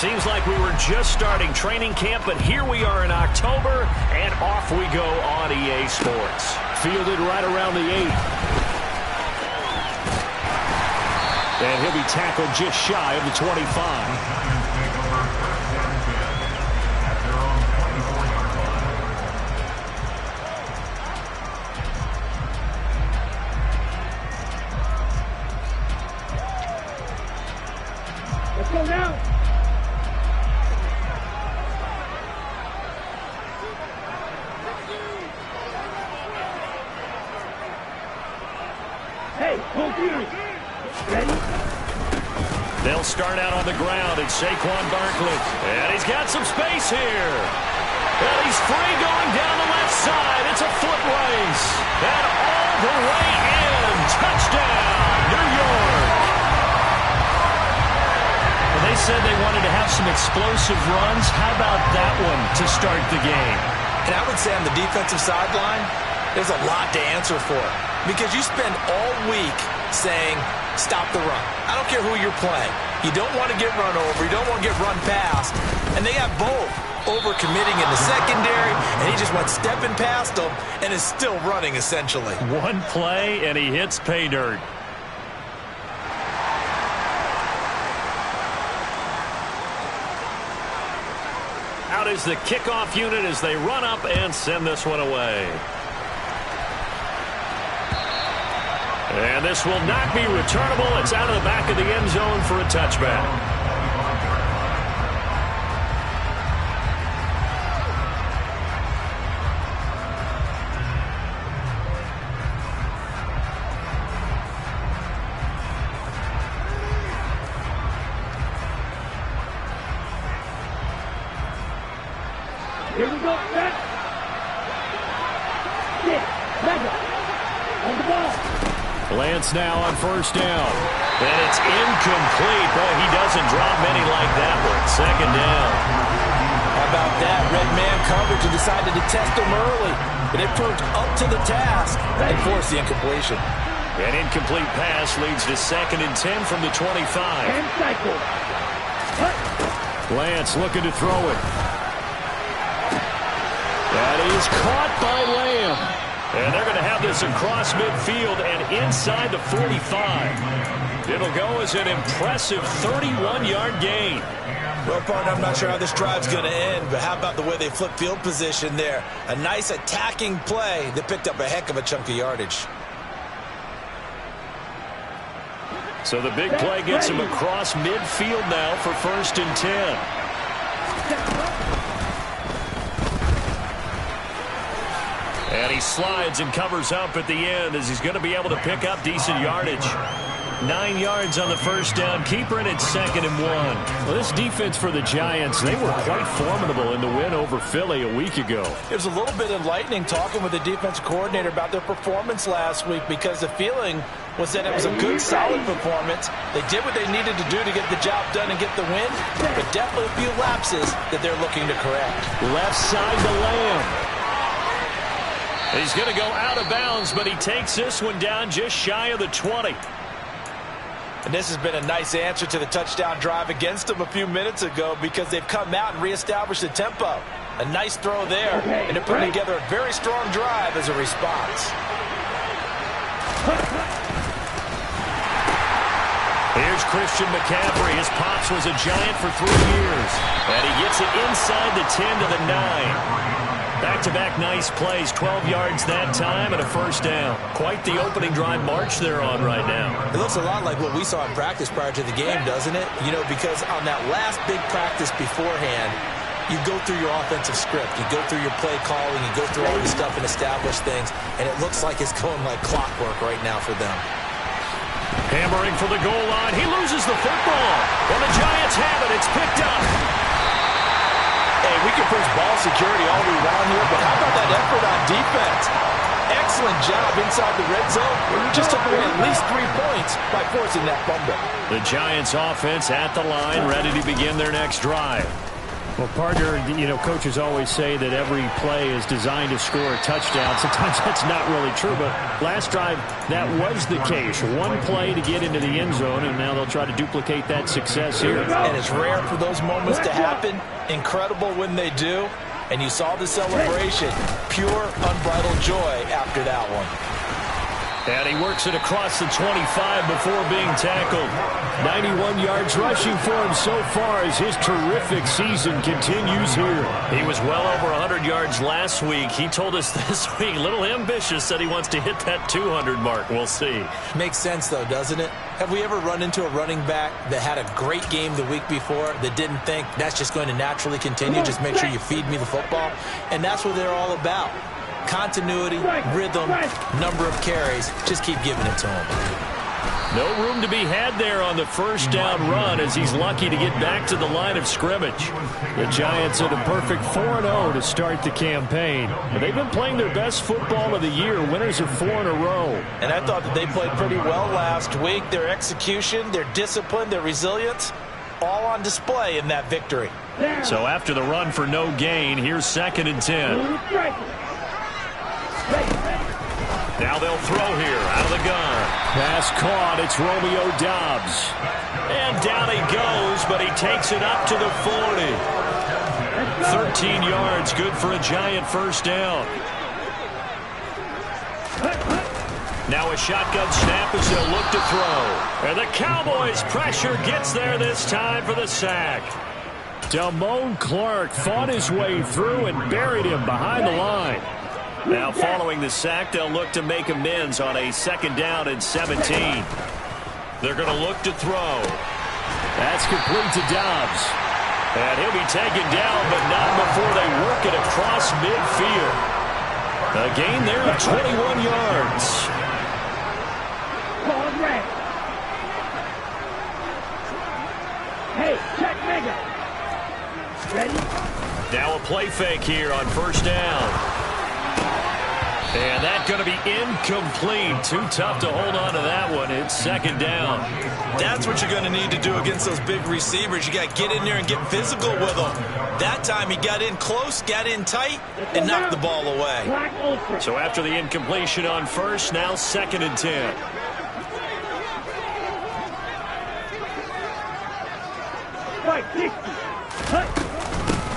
Seems like we were just starting training camp, but here we are in October, and off we go on EA Sports. Fielded right around the 8. And he'll be tackled just shy of the 25. Let's go now. Hey, hold you. Ready? They'll start out on the ground at Saquon Barkley. And he's got some space here. And he's free going down the left side. It's a foot race. And all the way in. Touchdown, New York. Well, they said they wanted to have some explosive runs. How about that one to start the game? And I would say on the defensive sideline, there's a lot to answer for. Because you spend all week saying, stop the run. I don't care who you're playing. You don't want to get run over. You don't want to get run past. And they have both. Overcommitting in the secondary, and he just went stepping past them and is still running, essentially. One play, and he hits pay dirt. Out is the kickoff unit as they run up and send this one away. And this will not be returnable. It's out of the back of the end zone for a touchback. Here we go, set. Sit, Mega. On the ball. Lance now on first down. And it's incomplete. Boy, he doesn't drop many like that one. Second down. How about that? Red man coverage and decided to test him early. But it proved up to the task and forced the incompletion. An incomplete pass leads to 2nd and 10 from the 25. And cycle. Lance looking to throw it. That is caught by Lamb. And they're going to have this across midfield and inside the 45. It'll go as an impressive 31-yard gain. Well, partner, I'm not sure how this drive's going to end, but how about the way they flip field position there? A nice attacking play that picked up a heck of a chunk of yardage. So the big play gets him across midfield now for 1st and 10. And he slides and covers up at the end as he's going to be able to pick up decent yardage. 9 yards on the first down. Keeper in at 2nd and 1. Well, this defense for the Giants, they were quite formidable in the win over Philly a week ago. It was a little bit enlightening talking with the defensive coordinator about their performance last week because the feeling was that it was a good, solid performance. They did what they needed to do to get the job done and get the win, but definitely a few lapses that they're looking to correct. Left side to Lamb. He's going to go out of bounds, but he takes this one down just shy of the 20. And this has been a nice answer to the touchdown drive against them a few minutes ago because they've come out and reestablished the tempo. A nice throw there, and they're putting together a very strong drive as a response. Here's Christian McCaffrey. His pops was a Giant for 3 years. And he gets it inside the 10 to the 9. Back-to-back nice plays, 12 yards that time and a first down. Quite the opening drive march they're on right now. It looks a lot like what we saw in practice prior to the game, doesn't it? You know, because on that last big practice beforehand, you go through your offensive script, you go through your play calling, you go through all this stuff and establish things, and it looks like it's going like clockwork right now for them. Hammering for the goal line. He loses the football. Well, the Giants have it. It's picked up. Hey, we can preach ball security all we want here, but how about that effort on defense? Excellent job inside the red zone. Just took away at least 3 points by forcing that fumble. The Giants offense at the line, ready to begin their next drive. Well, partner, you know, coaches always say that every play is designed to score a touchdown. Sometimes that's not really true, but last drive, that was the case. One play to get into the end zone, and now they'll try to duplicate that success here. And it's rare for those moments to happen. Incredible when they do. And you saw the celebration. Pure, unbridled joy after that one. And he works it across the 25 before being tackled. 91 yards rushing for him so far as his terrific season continues here. He was well over 100 yards last week. He told us this week, a little ambitious, said he wants to hit that 200 mark. We'll see. Makes sense, though, doesn't it? Have we ever run into a running back that had a great game the week before that didn't think that's just going to naturally continue? Just make sure you feed me the football. And that's what they're all about. Continuity, rhythm, number of carries. Just keep giving it to him. No room to be had there on the first down run as he's lucky to get back to the line of scrimmage. The Giants at a perfect 4-0 to start the campaign. They've been playing their best football of the year. Winners of 4 in a row. And I thought that they played pretty well last week. Their execution, their discipline, their resilience, all on display in that victory. So after the run for no gain, here's 2nd and 10. Now they'll throw here out of the gun. Pass caught. It's Romeo Doubs. And down he goes, but he takes it up to the 40. 13 yards, good for a Giant first down. Now a shotgun snap as they'll look to throw. And the Cowboys' pressure gets there this time for the sack. Damone Clark fought his way through and buried him behind the line. Now following the sack, they'll look to make amends on a 2nd down and 17. They're going to look to throw. That's complete to Doubs. And he'll be taken down, but not before they work it across midfield. A gain there of 21 yards. Hey, check Mega. Ready? Now a play fake here on first down. And that's going to be incomplete. Too tough to hold on to that one. It's 2nd down. That's what you're going to need to do against those big receivers. You got to get in there and get physical with them. That time he got in close, got in tight, and knocked the ball away. So after the incompletion on first, now 2nd and 10.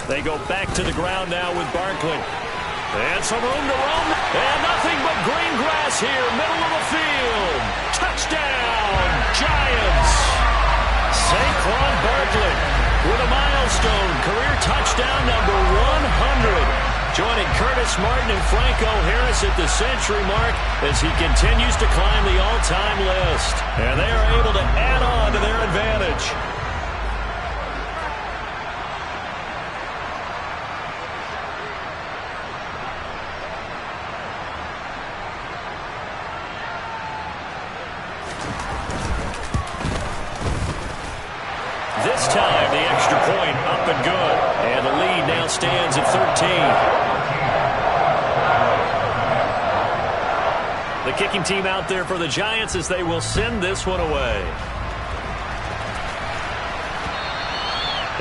They go back to the ground now with Barkley. And some room to roam. And nothing but green grass here, middle of the field. Touchdown, Giants. Saquon Barkley with a milestone career touchdown number 100. Joining Curtis Martin and Franco Harris at the century mark as he continues to climb the all-time list. And they are able to add on to their advantage. This time, the extra point up and good. And the lead now stands at 13. The kicking team out there for the Giants as they will send this one away.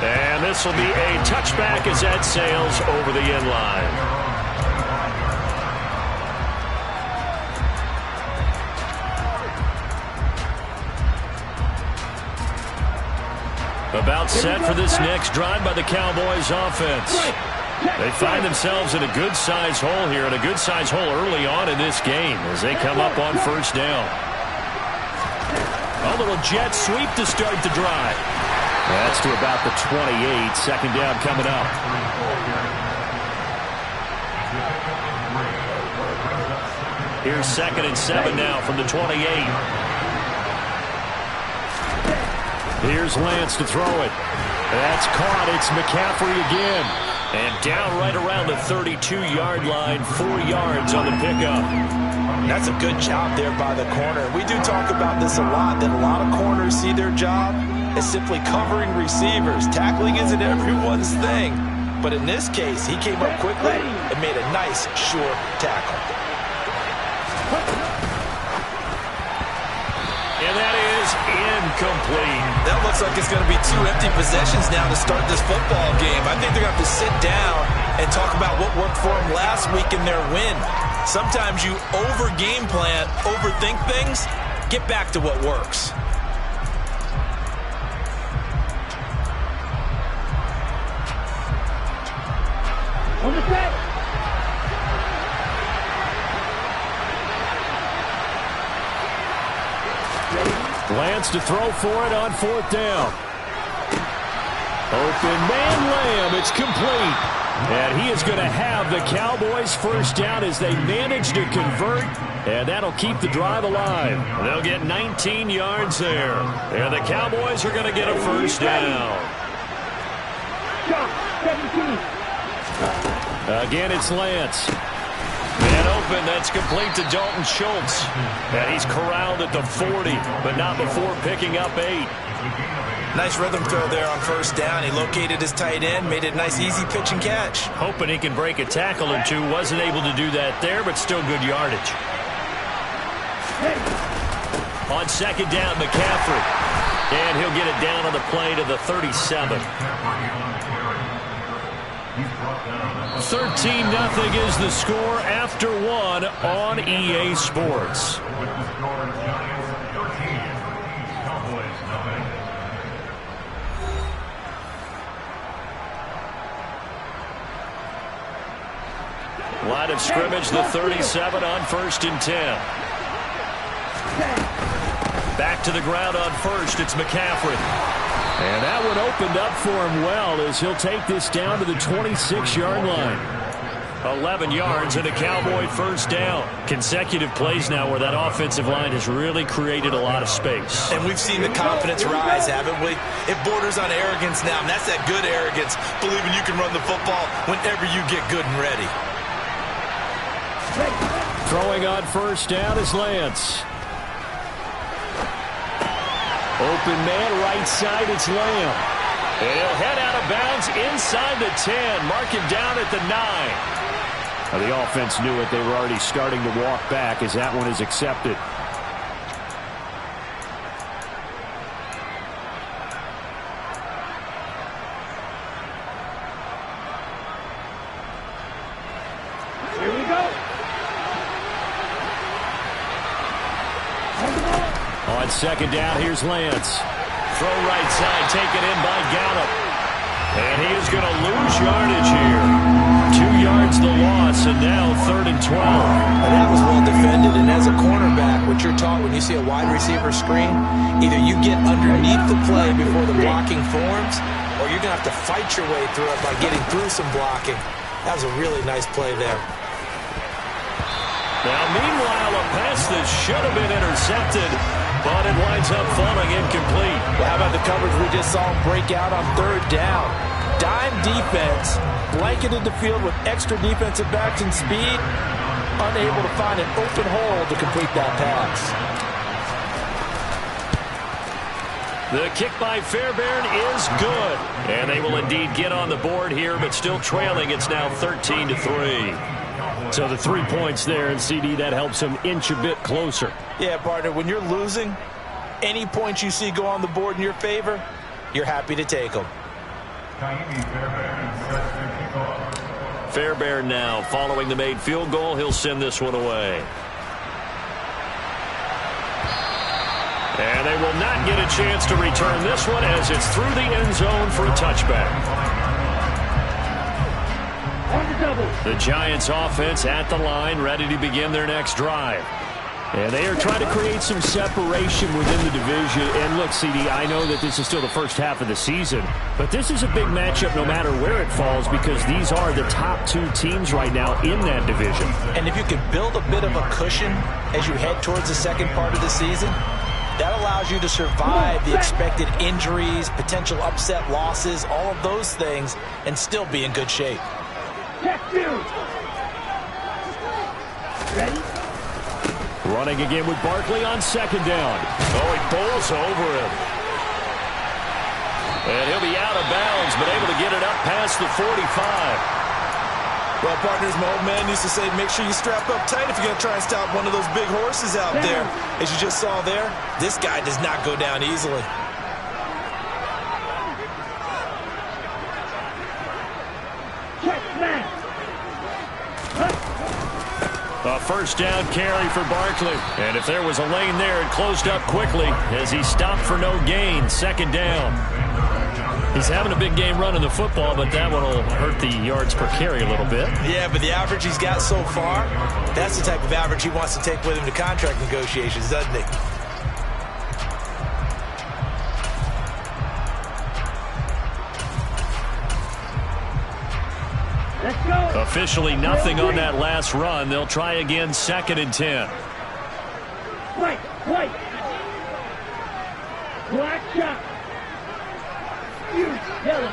And this will be a touchback as that sails over the end line. About set for this next drive by the Cowboys offense. They find themselves in a good-sized hole here, and a good-sized hole early on in this game as they come up on first down. A little jet sweep to start the drive. That's to about the 28. 2nd down coming up. Here's 2nd and 7 now from the 28. Here's Lance to throw it. That's caught. It's McCaffrey again. And down right around the 32-yard line, 4 yards on the pickup. That's a good job there by the corner. We do talk about this a lot, that a lot of corners see their job as simply covering receivers. Tackling isn't everyone's thing. But in this case, he came up quickly and made a nice, short tackle. And that is incomplete. That looks like it's going to be 2 empty possessions now to start this football game. I think they're going to have to sit down and talk about what worked for them last week in their win. Sometimes you over-game plan, overthink things, get back to what works. On the set. Lance to throw for it on 4th down. Open man Lamb. It's complete. And he is going to have the Cowboys first down as they manage to convert. And that'll keep the drive alive. They'll get 19 yards there. And the Cowboys are going to get a first down. Shot 17. Again, it's Lance. Man open, that's complete to Dalton Schultz. And he's corralled at the 40, but not before picking up 8. Nice rhythm throw there on 1st down. He located his tight end, made it a nice easy pitch and catch. Hoping he can break a tackle or two. Wasn't able to do that there, but still good yardage. On 2nd down, McCaffrey. And he'll get it down on the play to the 37. 13-0 is the score after 1 on EA Sports. Line of scrimmage, the 37 on 1st and 10. Back to the ground on 1st, it's McCaffrey. And that one opened up for him well as he'll take this down to the 26-yard line. 11 yards and a Cowboy first down. Consecutive plays now where that offensive line has really created a lot of space. And we've seen the confidence rise, haven't we? It borders on arrogance now, and that's that good arrogance, believing you can run the football whenever you get good and ready. Throwing on 1st down is Lance. Open man, right side, it's Lamb. And he'll head out of bounds inside the 10. Mark him down at the 9. Now, the offense knew it. They were already starting to walk back as that one is accepted. Here we go. On 2nd down, here's Lance. Throw right side, taken in by Gallup. And he is going to lose yardage here. 2 yards the loss, and now 3rd and 12. And that was well defended, and as a cornerback, what you're taught when you see a wide receiver screen, either you get underneath the play before the blocking forms, or you're going to have to fight your way through it by getting through some blocking. That was a really nice play there. Now, meanwhile, a pass that should have been intercepted, but it winds up falling incomplete. Well, how about the coverage we just saw him break out on 3rd down? Dime defense, blanketed the field with extra defensive backs and speed, unable to find an open hole to complete that pass. The kick by Fairbairn is good. And they will indeed get on the board here, but still trailing. It's now 13-3. So the 3 points there, and CD, that helps them inch a bit closer. Yeah, partner, when you're losing, any points you see go on the board in your favor, you're happy to take them. Fairbairn now following the made field goal. He'll send this one away. And they will not get a chance to return this one as it's through the end zone for a touchback. The Giants offense at the line, ready to begin their next drive. And they are trying to create some separation within the division. And look, CD, I know that this is still the first half of the season, but this is a big matchup no matter where it falls because these are the top 2 teams right now in that division. And if you can build a bit of a cushion as you head towards the second part of the season, that allows you to survive the expected injuries, potential upset losses, all of those things, and still be in good shape. Ready? Running again with Barkley on 2nd down. Oh, he bowls over him. And he'll be out of bounds, but able to get it up past the 45. Well, partners, my old man used to say, make sure you strap up tight if you're going to try and stop one of those big horses out there. As you just saw there, this guy does not go down easily. A first down carry for Barkley. And if there was a lane there, it closed up quickly as he stopped for no gain. Second down. He's having a big game running the football, but that one will hurt the yards per carry a little bit. Yeah, but the average he's got so far, that's the type of average he wants to take with him to contract negotiations, doesn't he? Let's go. Officially nothing on that last run. They'll try again, 2nd and 10. White. Black shot. Yellow.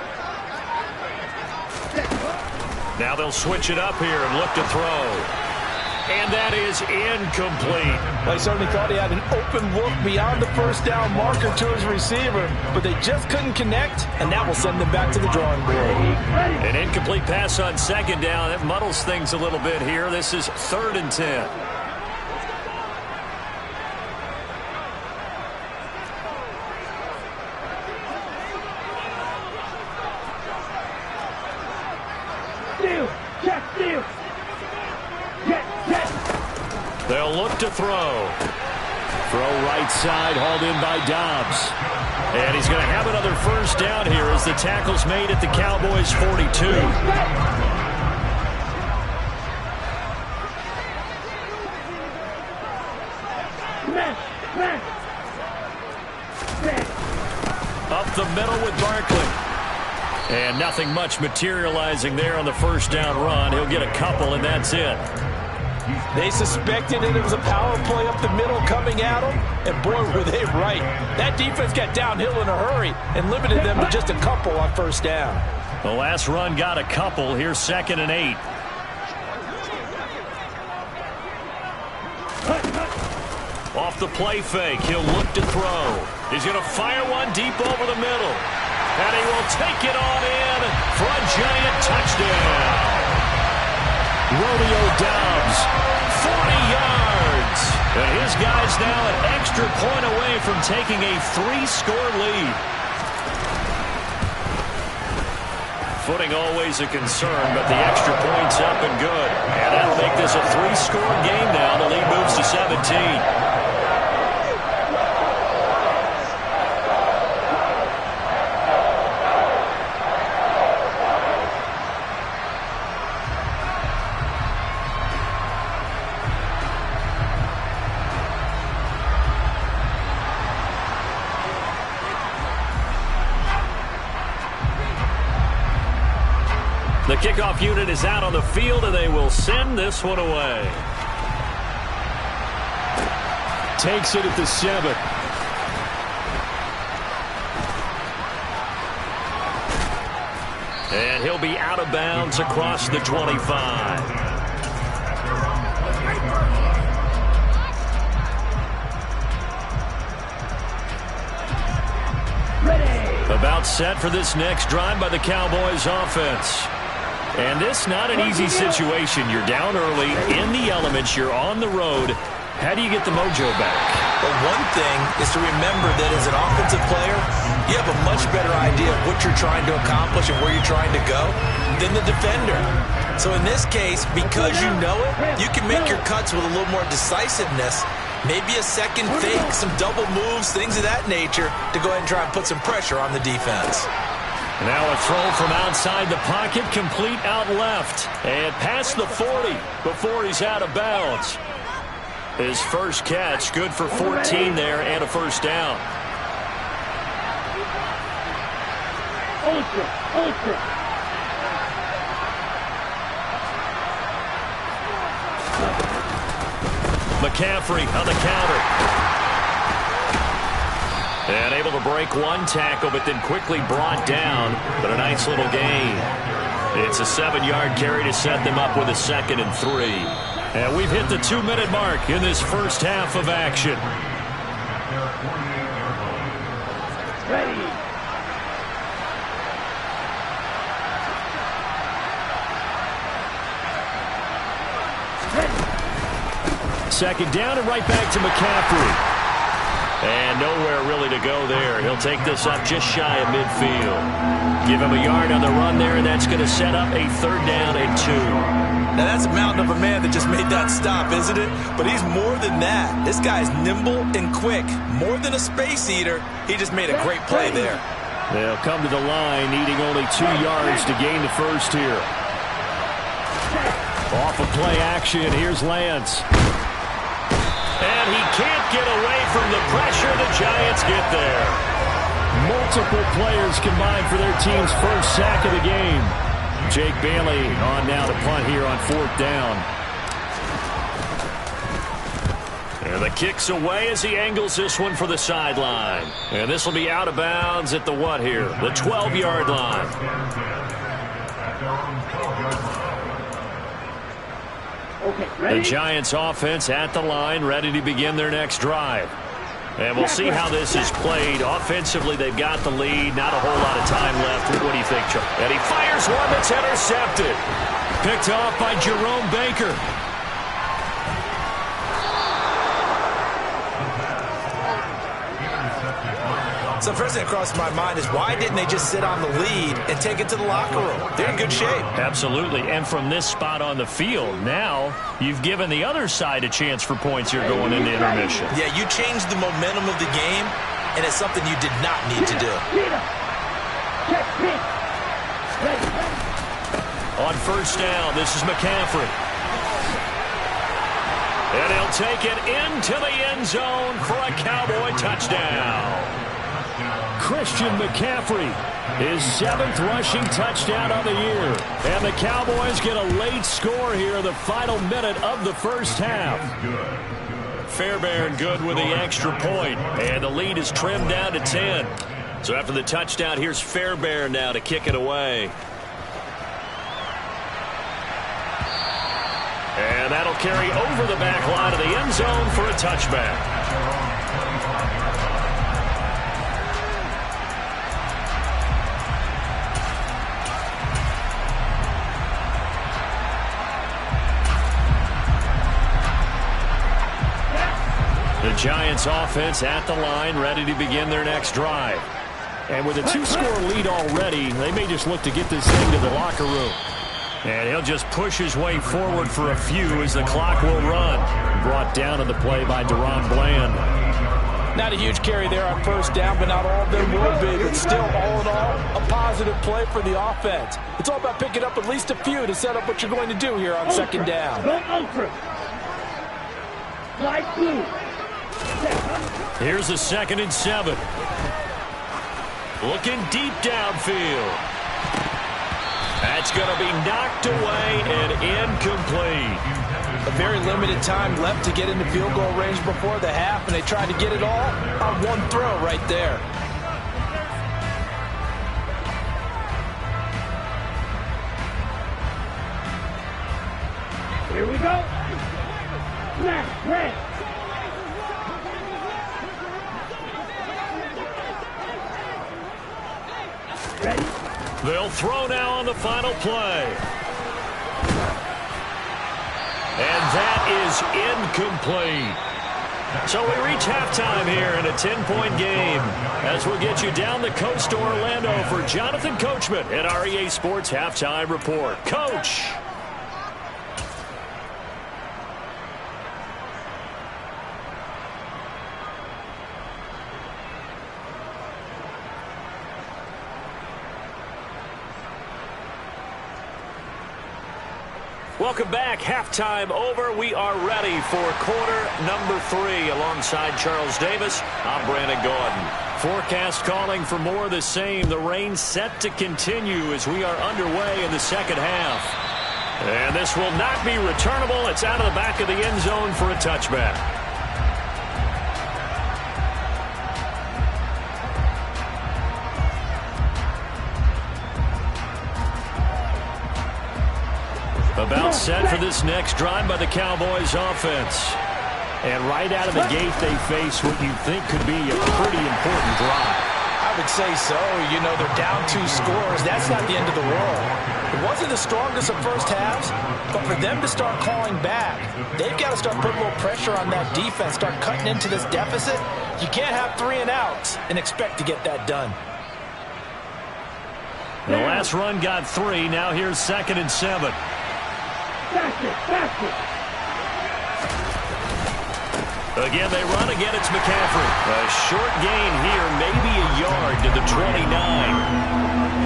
Now they'll switch it up here and look to throw. And that is incomplete. Well, he certainly thought he had an open look beyond the first down marker to his receiver, but they just couldn't connect, and that will send them back to the drawing board. An incomplete pass on 2nd down. It muddles things a little bit here. This is 3rd and 10. They'll look to throw. Throw right side, hauled in by Dobbs. And he's going to have another first down here as the tackle's made at the Cowboys' 42. Up the middle with Barkley. And nothing much materializing there on the first down run. He'll get a couple, and that's it. They suspected that it was a power play up the middle coming at them, and boy, were they right. That defense got downhill in a hurry and limited them to just a couple on first down. The last run got a couple. Here's 2nd and 8. Off the play fake, he'll look to throw. He's going to fire one deep over the middle. And he will take it on in for a giant touchdown. Romeo Dobbs, 40 yards. And his guy's now an extra point away from taking a 3-score lead. Footing always a concern, but the extra point's up and good. And that'll make this a 3-score game now. The lead moves to 17. The kickoff unit is out on the field, and they will send this one away. Takes it at the 7. And he'll be out of bounds across the 25. About set for this next drive by the Cowboys offense. And this not an easy situation. You're down early, in the elements, you're on the road. How do you get the mojo back? Well, one thing is to remember that as an offensive player, you have a much better idea of what you're trying to accomplish and where you're trying to go than the defender. So in this case, because you know it, you can make your cuts with a little more decisiveness. Maybe a second fake, some double moves, things of that nature to go ahead and try and put some pressure on the defense. Now a throw from outside the pocket, complete out left. And past the 40 before he's out of bounds. His first catch, good for 14 there and a first down. Ultra. McCaffrey on the counter. And able to break one tackle, but then quickly brought down. But a nice little gain. It's a 7-yard carry to set them up with a 2nd and 3. And we've hit the 2-minute mark in this first half of action. Ready. second down and right back to McCaffrey. And nowhere really to go there. He'll take this up just shy of midfield. Give him a yard on the run there, and that's going to set up a 3rd down and 2. Now, that's a mountain of a man that just made that stop, isn't it? But he's more than that. This guy's nimble and quick. More than a space eater. He just made a great play there. They'll come to the line, needing only 2 yards to gain the first here. Off of play action, here's Lance. And he can't get away from the pressure. The Giants get there. Multiple players combined for their team's first sack of the game. Jake Bailey on now to punt here on 4th down. And the kick's away as he angles this one for the sideline. And this will be out of bounds at the what here? The 12-yard line. Okay, the Giants offense at the line, ready to begin their next drive. And we'll see how this is played. Offensively, they've got the lead. Not a whole lot of time left. What do you think, Chuck? And he fires one that's intercepted. Picked off by Jerome Baker. So first thing that crossed my mind is why didn't they just sit on the lead and take it to the locker room? They're in good shape. Absolutely. And from this spot on the field, now you've given the other side a chance for points here going into intermission. Yeah, you changed the momentum of the game, and it's something you did not need to do. On 1st down, this is McCaffrey. And he'll take it into the end zone for a Cowboy touchdown. Christian McCaffrey, his 7th rushing touchdown of the year. And the Cowboys get a late score here in the final minute of the first half. Fairbairn good with the extra point, and the lead is trimmed down to 10. So after the touchdown, here's Fairbairn now to kick it away. And that'll carry over the back line of the end zone for a touchback. The Giants offense at the line, ready to begin their next drive. And with a 2-score lead already, they may just look to get this thing to the locker room. And he'll just push his way forward for a few as the clock will run. Brought down to the play by Deron Bland. Not a huge carry there on 1st down, but not all of them will be. But still, all in all, a positive play for the offense. It's all about picking up at least a few to set up what you're going to do here on 2nd down. Go ultra. Slide blue. Here's a 2nd and 7. Looking deep downfield. That's going to be knocked away and incomplete. A very limited time left to get into field goal range before the half, and they tried to get it all on one throw right there. Here we go. Left, red. Ready? They'll throw now on the final play. And that is incomplete. So we reach halftime here in a 10-point game. As we'll get you down the coast to Orlando for Jonathan Coachman at our EA Sports Halftime Report. Coach. Welcome back. Halftime over. We are ready for quarter number 3 alongside Charles Davis. I'm Brandon Gordon. Forecast calling for more of the same. The rain set to continue as we are underway in the second half. And this will not be returnable. It's out of the back of the end zone for a touchback. About set for this next drive by the Cowboys offense. And right out of the gate, they face what you think could be a pretty important drive. I I would say so. You know, they're down 2 scores. That's not the end of the world. It wasn't the strongest of first halves, but for them to start clawing back, they've got to start putting a little pressure on that defense, start cutting into this deficit. You can't have 3 and outs and expect to get that done. The last run got 3. Now here's 2nd and 7. Again, they run. Again, it's McCaffrey. A short gain here, maybe a yard to the 29.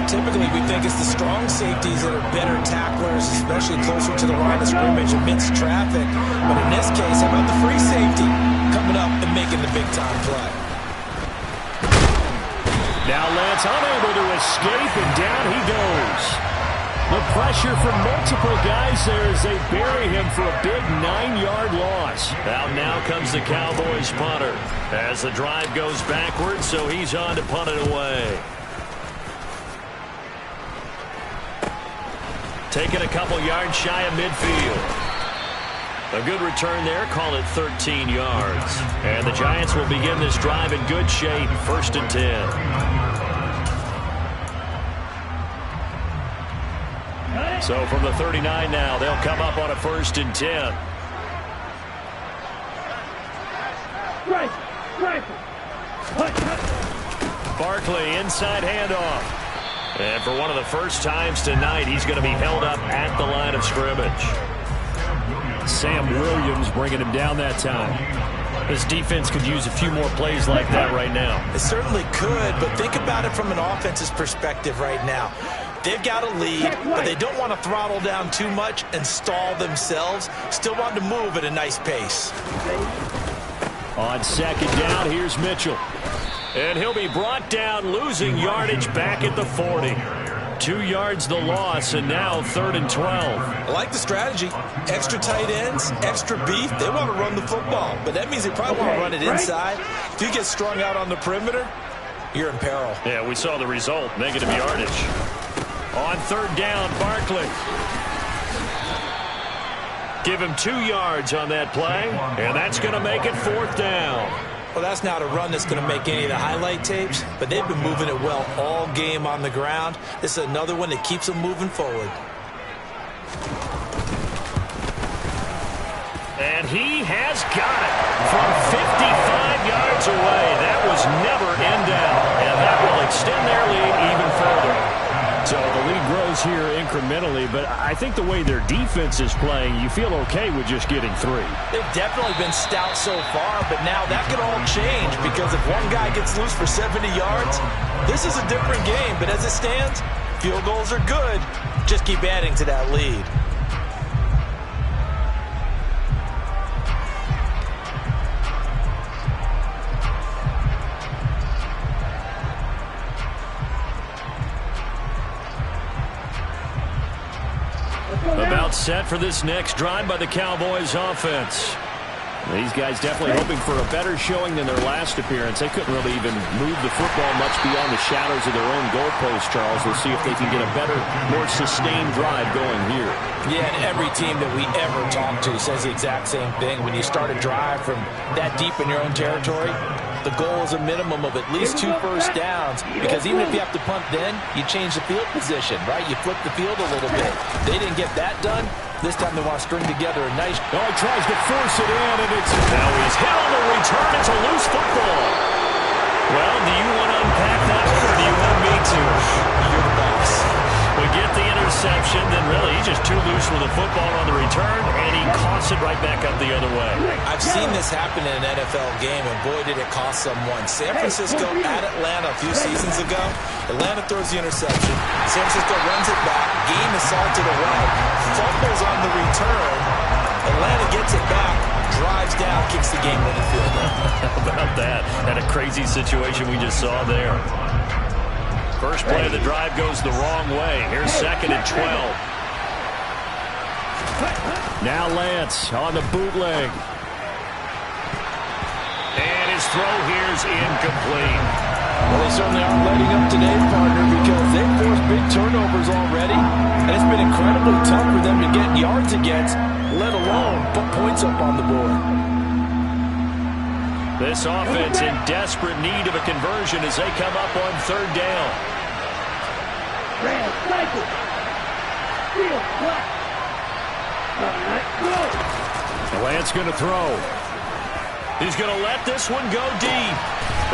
Typically, we think it's the strong safeties that are better tacklers, especially closer to the line of scrimmage amidst traffic. But in this case, how about the free safety coming up and making the big-time play? Now Lance unable to escape, and down he goes. The pressure from multiple guys there as they bury him for a big 9-yard loss. Out now comes the Cowboys punter as the drive goes backwards, so he's on to punt it away. Taking a couple yards shy of midfield. A good return there, call it 13 yards. And the Giants will begin this drive in good shape, 1st and 10. So from the 39 now, they'll come up on a 1st and 10. Barkley, inside handoff. And for one of the first times tonight, he's going to be held up at the line of scrimmage. Sam Williams bringing him down that time. This defense could use a few more plays like that right now. It certainly could, but think about it from an offense's perspective right now. They've got a lead, but they don't want to throttle down too much and stall themselves. Still want to move at a nice pace. On 2nd down, here's Mitchell. And he'll be brought down, losing yardage back at the 40. 2 yards the loss, and now 3rd and 12. I like the strategy. Extra tight ends, extra beef. They want to run the football, but that means they probably want to run it inside. If you get strung out on the perimeter, you're in peril. Yeah, we saw the result, negative yardage. On 3rd down, Barkley. Give him 2 yards on that play, and that's going to make it 4th down. Well, that's not a run that's going to make any of the highlight tapes, but they've been moving it well all game on the ground. This is another one that keeps them moving forward. And he has got it from 55 yards away. That was never in doubt, and that will extend their lead even further. So the lead grows here incrementally, but I think the way their defense is playing, you feel okay with just getting 3. They've definitely been stout so far, but now that could all change because if one guy gets loose for 70 yards, this is a different game. But as it stands, field goals are good. Just keep adding to that lead. About set for this next drive by the Cowboys offense. These guys definitely hoping for a better showing than their last appearance. They couldn't really even move the football much beyond the shadows of their own goalpost, Charles. We'll see if they can get a better, more sustained drive going here. Yeah, and every team that we ever talk to says the exact same thing. When you start a drive from that deep in your own territory, the goal is a minimum of at least 2 first downs, because even if you have to punt then, you change the field position, right? You flip the field a little bit. They didn't get that done. This time they want to string together a nice... Oh, he tries to force it in, and it's... Now he's hit on the return. It's a loose football. Well, do you want to unpack that one, or do you want me to? You're the boss. We get the interception, then really he's just too loose with the football on the return, and he coughs it right back up the other way. I've seen this happen in an NFL game, and boy, did it cost someone. San Francisco at Atlanta a few seasons ago. Atlanta throws the interception. San Francisco runs it back. Game is salted away. Fumbles on the return. Atlanta gets it back. Drives down, kicks the game-winning field goal. How about that? And a crazy situation we just saw there. First play of the drive goes the wrong way. Here's 2nd and 12. Now Lance on the bootleg. And his throw here's incomplete. Well, they certainly aren't letting up today, partner, because they've forced big turnovers already. And it's been incredibly tough for them to get yards against, let alone put points up on the board. This offense in desperate need of a conversion as they come up on third down. Red, cycle. Field, black. All right, go. Lance going to throw. He's going to let this one go deep.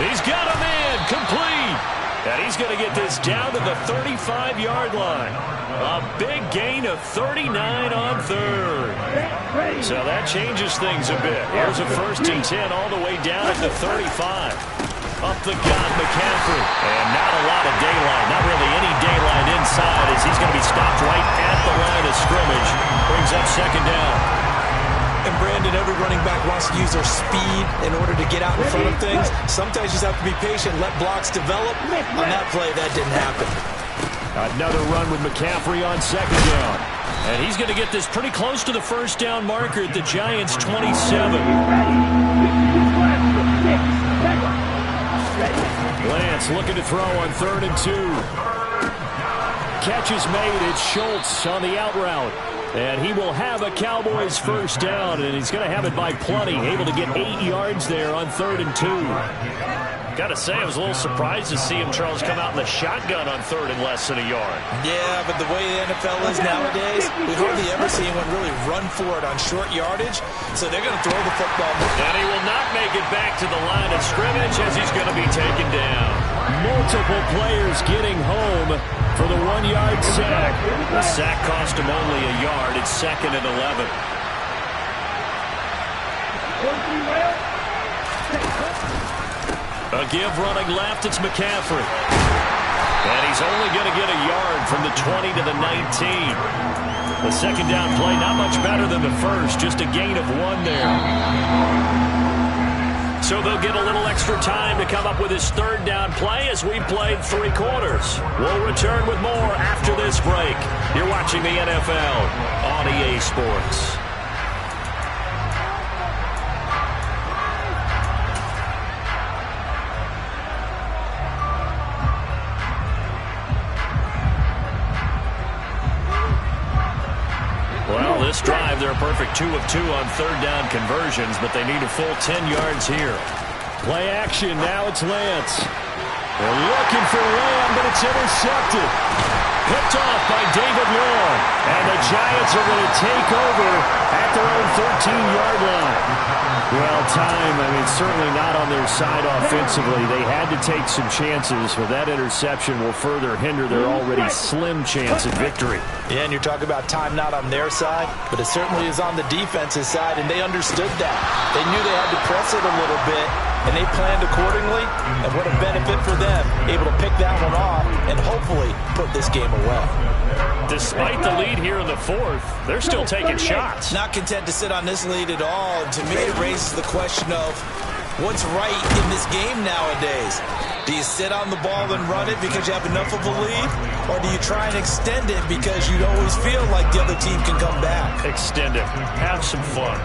He's got him in, complete. And he's going to get this down to the 35-yard line. A big gain of 39 on third. So that changes things a bit. Here's a 1st and 10 all the way down at the 35. Up the gut, McCaffrey. And not a lot of daylight. Not really any daylight inside as he's going to be stopped right at the line of scrimmage. Brings up 2nd down. And Brandon, every running back wants to use their speed in order to get out in front of things. Sometimes you just have to be patient, let blocks develop. On that play, that didn't happen. Another run with McCaffrey on 2nd down. And he's going to get this pretty close to the 1st down marker at the Giants' 27. Lance looking to throw on 3rd and 2. Catch is made. It's Schultz on the out route. And he will have a Cowboys 1st down, and he's going to have it by plenty. Able to get 8 yards there on 3rd and 2. Got to say, I was a little surprised to see him, Charles, come out in the shotgun on 3rd and less than a yard. Yeah, but the way the NFL is nowadays, we hardly ever see anyone really run for it on short yardage, so they're going to throw the football. And he will not make it back to the line of scrimmage as he's going to be taken down. Multiple players getting home for the 1-yard sack. The sack cost him only a yard. It's 2nd and 11. A give running left. It's McCaffrey. And he's only going to get a yard from the 20 to the 19. The 2nd down play, not much better than the first. Just a gain of 1 there. So they'll get a little extra time to come up with his 3rd down play as we played 3 quarters. We'll return with more after this break. You're watching the NFL on EA Sports. Well, this drive, they're a perfect 2 of 2 on 3rd down conversions, but they need a full 10 yards here. Play action. Now it's Lance. They're looking for Lamb, but it's intercepted. Picked off by David Long. And the Giants are going to take over at their own 13-yard line. Well, time, certainly not on their side offensively. They had to take some chances, but that interception will further hinder their already slim chance at victory. Yeah, and you're talking about time not on their side, but it certainly is on the defense's side, and they understood that. They knew they had to press it a little bit, and they planned accordingly, and what a benefit for them, able to pick that one off and hopefully put this game away. Despite the lead here in the 4th, they're still taking shots. Not content to sit on this lead at all, and to me it raises the question of what's right in this game nowadays. Do you sit on the ball and run it because you have enough of a lead, or do you try and extend it because you always feel like the other team can come back? Extend it. Have some fun.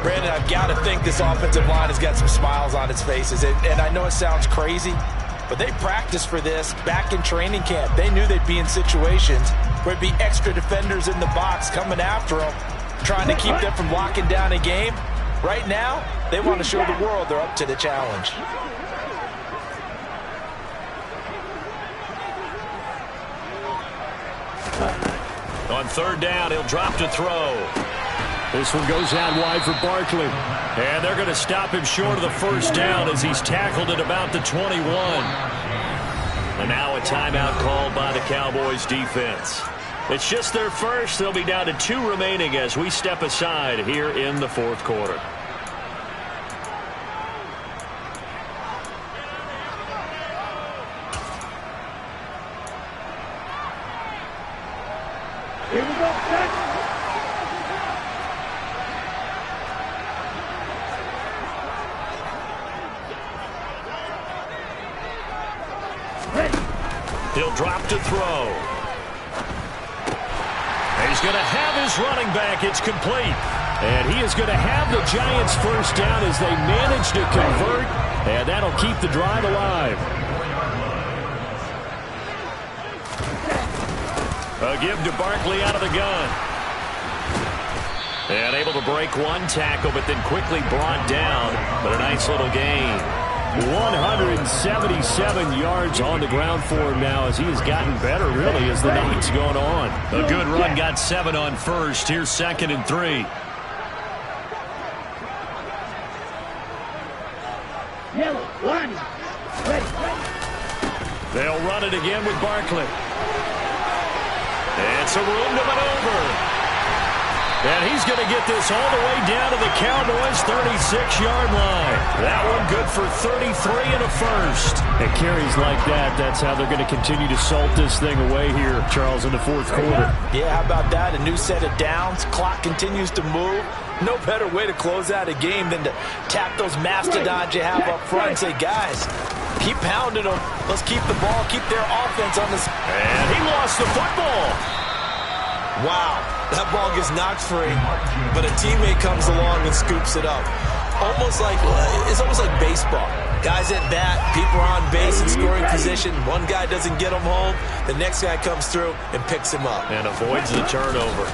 Brandon, I've got to think this offensive line has got some smiles on its faces. And I know it sounds crazy, but they practiced for this back in training camp. They knew they'd be in situations where it'd be extra defenders in the box coming after them, trying to keep them from locking down a game. Right now, they want to show the world they're up to the challenge. On 3rd down, he'll drop to throw. This one goes out wide for Barkley. And they're going to stop him short of the 1st down as he's tackled at about the 21. And now a timeout called by the Cowboys defense. It's just their first. They'll be down to 2 remaining as we step aside here in the 4th quarter. Here we go, set. He'll drop to throw. And he's going to have his running back. It's complete. And he is going to have the Giants 1st down as they manage to convert. And that'll keep the drive alive. A give to Barkley out of the gun. And able to break one tackle, but then quickly brought down. But a nice nice little gain. 177 yards on the ground for him now as he has gotten better, really, as the night's gone on. A good run, got 7 on first. Here's 2nd and 3. Yellow, line. Ready. They'll run it again with Barkley. It's a room to maneuver. And he's going to get this all the way down to the Cowboys' 36-yard line. That one good for 33 and a first. And carries like that, that's how they're going to continue to salt this thing away here, Charles, in the fourth quarter. Yeah, how about that? A new set of downs. Clock continues to move. No better way to close out a game than to tap those mastodons you have up front and say, guys, keep pounding them. Let's keep the ball, keep their offense on this. And he lost the football. Wow, that ball gets knocked free, but a teammate comes along and scoops it up. It's almost like baseball. Guys at bat, people are on base in scoring position. One guy doesn't get him home. The next guy comes through and picks him up. And avoids the turnover.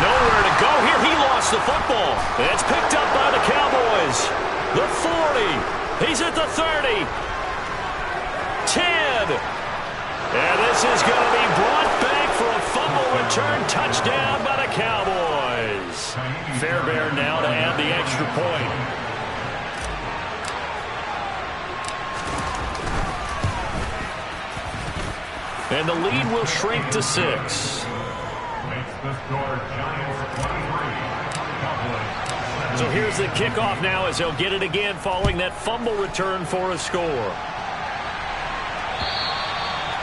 Nowhere to go here. He lost the football. It's picked up by the Cowboys. The 40. He's at the 30. 10. And this is going to be brought back for a fumble return touchdown by the Cowboys. Fairbairn now to add the extra point. And the lead will shrink to 6. So here's the kickoff now as they'll get it again following that fumble return for a score.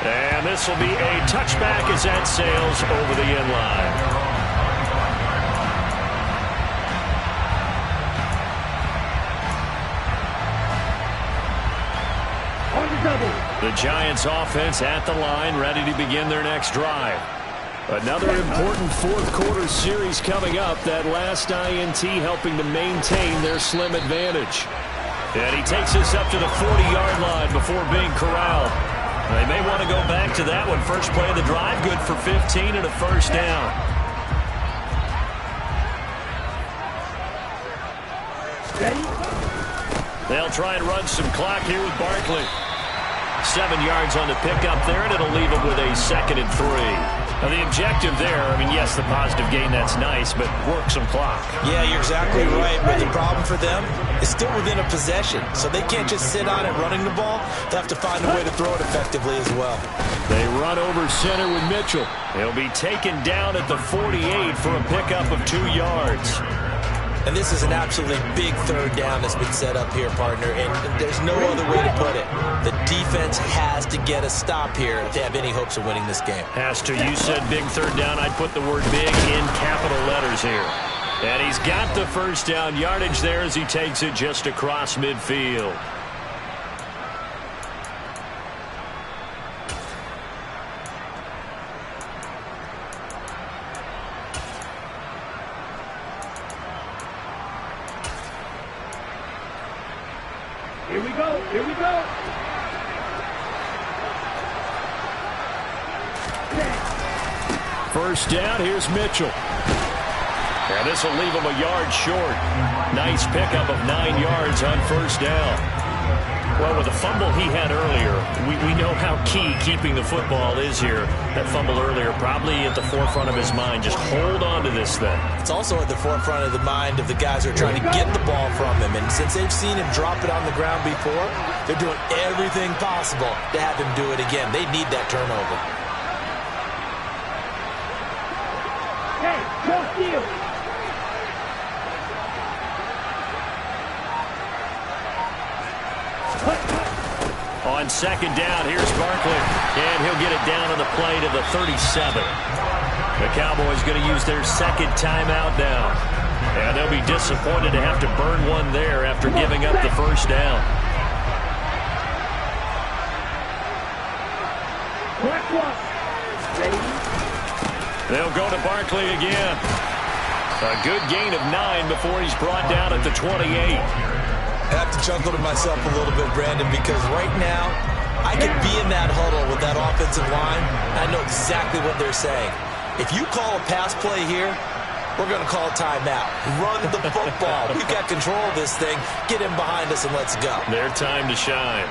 And this will be a touchback as that sails over the end line. On the double. The Giants offense at the line, ready to begin their next drive. Another important fourth quarter series coming up. That last INT helping to maintain their slim advantage. And he takes us up to the 40-yard line before being corralled. They may want to go back to that one. First play of the drive, good for 15 and a first down. Ready? They'll try and run some clock here with Barkley. 7 yards on the pickup there, and it'll leave them with a 2nd and 3. Now, the objective there, I mean, yes, the positive gain, that's nice, but work some clock. Yeah, you're exactly right, but the problem for them is still within a possession, so they can't just sit on it running the ball. They have to find a way to throw it effectively as well. They run over center with Mitchell. He'll be taken down at the 48 for a pickup of 2 yards. And this is an absolutely big third down that's been set up here, partner, and there's no other way to put it. The defense has to get a stop here if they have any hopes of winning this game. Has to. You said big third down. I'd put the word big in capital letters here. And he's got the first down yardage there as he takes it just across midfield. Here we go. Here we go. First down, here's Mitchell. And this will leave him a yard short. Nice pickup of 9 yards on first down. Well, with the fumble he had earlier, we know how key keeping the football is here. That fumble earlier probably at the forefront of his mind. Just hold on to this thing. It's also at the forefront of the mind of the guys who are trying to get the ball from him. And since they've seen him drop it on the ground before, they're doing everything possible to have him do it again. They need that turnover. Hey, no steal. On second down, here's Barkley. And he'll get it down on the play to the 37. The Cowboys going to use their second timeout now. And they'll be disappointed to have to burn one there after giving up the first down. They'll go to Barkley again. A good gain of 9 before he's brought down at the 28. I have to chuckle to myself a little bit, Brandon, because right now I could be in that huddle with that offensive line, and I know exactly what they're saying. If you call a pass play here, we're going to call timeout. Run the football. We've got control of this thing. Get him behind us and let's go. Their time to shine.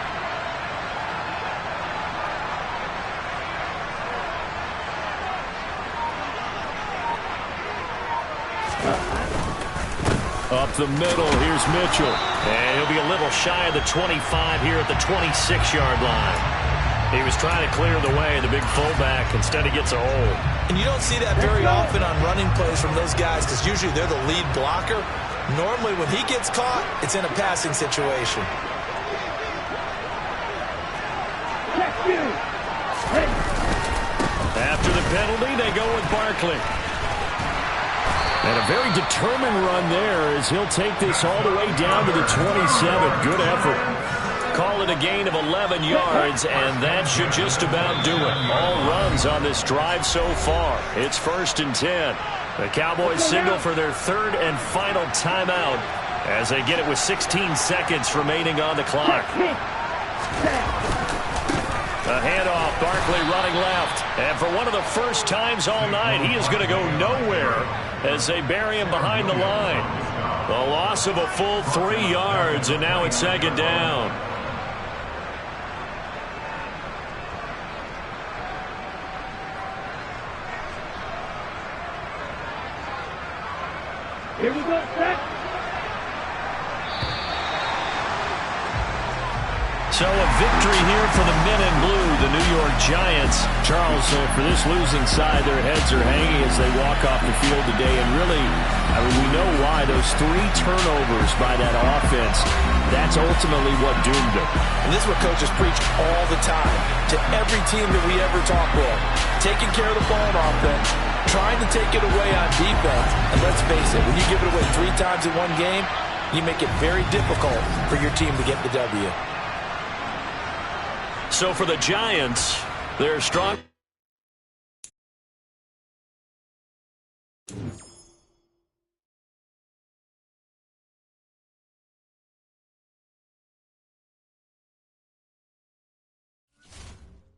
Up the middle, here's Mitchell. And he'll be a little shy of the 25 here at the 26-yard line. He was trying to clear the way, the big fullback. Instead, he gets a hold. And you don't see that very often on running plays from those guys because usually they're the lead blocker. Normally, when he gets caught, it's in a passing situation. After the penalty, they go with Barkley. And a very determined run there as he'll take this all the way down to the 27. Good effort. Call it a gain of 11 yards, and that should just about do it. All runs on this drive so far. It's 1st and 10. The Cowboys signal for their 3rd and final timeout as they get it with 16 seconds remaining on the clock. A handoff, Barkley running left. And for one of the first times all night, he is going to go nowhere as they bury him behind the line. A loss of a full 3 yards, and now it's 2nd down. Here we go, set. So a victory here for the men in blue, the New York Giants. Charles, for this losing side, their heads are hanging as they walk off the field today. And really, I mean, we know why. Those 3 turnovers by that offense, that's ultimately what doomed them. And this is what coaches preach all the time to every team that we ever talk with. Taking care of the ball on offense, trying to take it away on defense. And let's face it, when you give it away 3 times in one game, you make it very difficult for your team to get the W. So for the Giants, they're strong.